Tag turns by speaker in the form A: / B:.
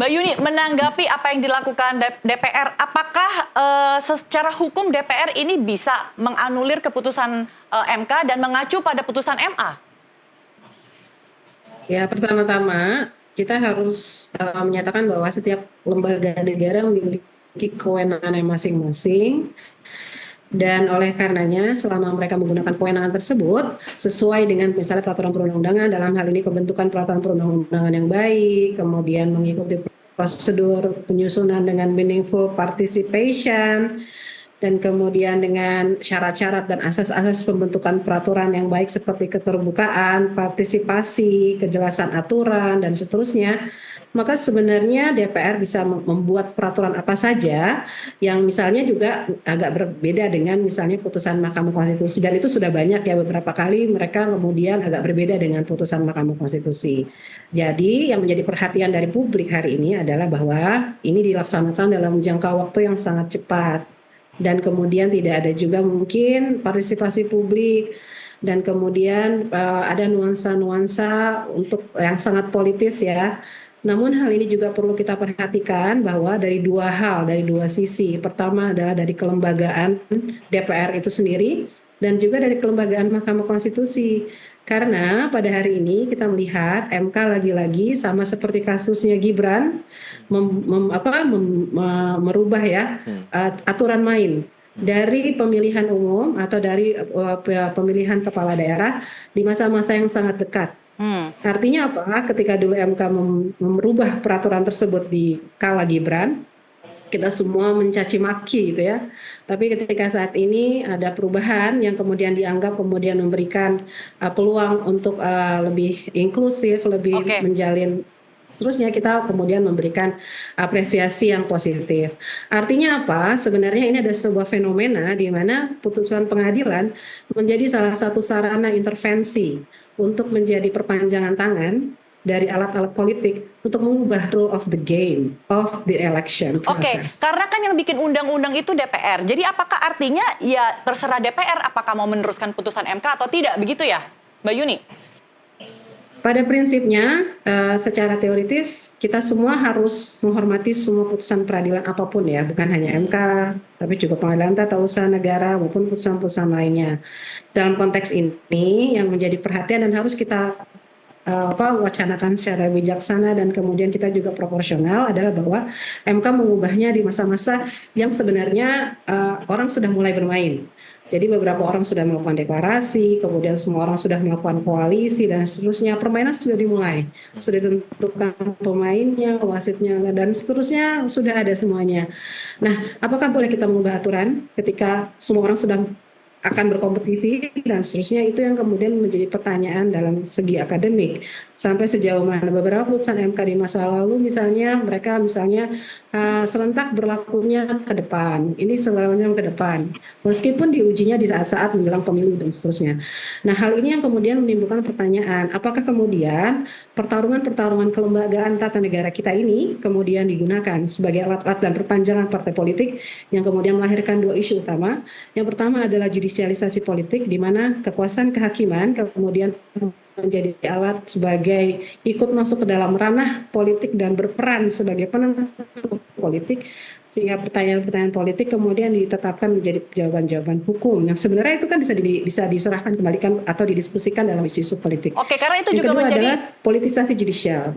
A: Mbak Yuni, menanggapi apa yang dilakukan DPR, apakah secara hukum DPR ini bisa menganulir keputusan MK dan mengacu pada putusan MA?
B: Ya, pertama-tama kita harus menyatakan bahwa setiap lembaga negara memiliki kewenangan masing-masing dan oleh karenanya selama mereka menggunakan kewenangan tersebut sesuai dengan misalnya peraturan perundang-undangan, dalam hal ini pembentukan peraturan perundang-undangan yang baik, kemudian mengikuti prosedur penyusunan dengan meaningful participation, dan kemudian dengan syarat-syarat dan asas-asas pembentukan peraturan yang baik seperti keterbukaan, partisipasi, kejelasan aturan, dan seterusnya, maka sebenarnya DPR bisa membuat peraturan apa saja yang misalnya juga agak berbeda dengan misalnya putusan Mahkamah Konstitusi, dan itu sudah banyak ya, beberapa kali mereka kemudian agak berbeda dengan putusan Mahkamah Konstitusi. Jadi yang menjadi perhatian dari publik hari ini adalah bahwa ini dilaksanakan dalam jangka waktu yang sangat cepat dan kemudian tidak ada juga mungkin partisipasi publik dan kemudian ada nuansa-nuansa untuk yang sangat politis ya. Namun hal ini juga perlu kita perhatikan bahwa dari dua hal, dari dua sisi. Pertama adalah dari kelembagaan DPR itu sendiri dan juga dari kelembagaan Mahkamah Konstitusi. Karena pada hari ini kita melihat MK lagi-lagi sama seperti kasusnya Gibran merubah ya aturan main dari pemilihan umum atau dari pemilihan kepala daerah di masa-masa yang sangat dekat. Artinya apa? Ketika dulu MK merubah peraturan tersebut di kala Gibran, kita semua mencaci maki gitu ya. Tapi ketika saat ini ada perubahan yang kemudian dianggap kemudian memberikan peluang untuk lebih inklusif, lebih menjalin seterusnya, kita kemudian memberikan apresiasi yang positif. Artinya apa? Sebenarnya ini ada sebuah fenomena di mana putusan pengadilan menjadi salah satu sarana intervensi untuk menjadi perpanjangan tangan dari alat-alat politik untuk mengubah rule of the game of the election process.
A: Karena kan yang bikin undang-undang itu DPR. Jadi apakah artinya ya terserah DPR apakah mau meneruskan putusan MK atau tidak, begitu ya, Mbak Yuni?
B: Pada prinsipnya, secara teoritis kita semua harus menghormati semua putusan peradilan apapun ya, bukan hanya MK, tapi juga pengadilan tata usaha negara maupun putusan-putusan lainnya. Dalam konteks ini yang menjadi perhatian dan harus kita wacanakan secara bijaksana dan kemudian kita juga proporsional adalah bahwa MK mengubahnya di masa-masa yang sebenarnya orang sudah mulai bermain. Jadi beberapa orang sudah melakukan deklarasi, kemudian semua orang sudah melakukan koalisi dan seterusnya. Permainan sudah dimulai, sudah ditentukan pemainnya, wasitnya dan seterusnya, sudah ada semuanya. Nah, apakah boleh kita mengubah aturan ketika semua orang sudah akan berkompetisi dan seterusnya? Itu yang kemudian menjadi pertanyaan dalam segi akademik. Sampai sejauh mana beberapa putusan MK di masa lalu misalnya mereka serentak berlakunya ke depan, ini sebenarnya ke depan, meskipun diujinya di saat-saat menjelang pemilu dan seterusnya. Nah, hal ini yang kemudian menimbulkan pertanyaan, apakah kemudian pertarungan kelembagaan tata negara kita ini kemudian digunakan sebagai alat-alat dan perpanjangan partai politik yang kemudian melahirkan dua isu utama. Yang pertama adalah judisialisasi politik, di mana kekuasaan kehakiman kemudian menjadi alat sebagai ikut masuk ke dalam ranah politik dan berperan sebagai penentu politik, sehingga pertanyaan-pertanyaan politik kemudian ditetapkan menjadi jawaban-jawaban hukum yang sebenarnya itu kan bisa diserahkan kembalikan atau didiskusikan dalam isu-isu politik.
A: Karena itu
B: yang
A: juga
B: kedua
A: menjadi
B: adalah politisasi judicial.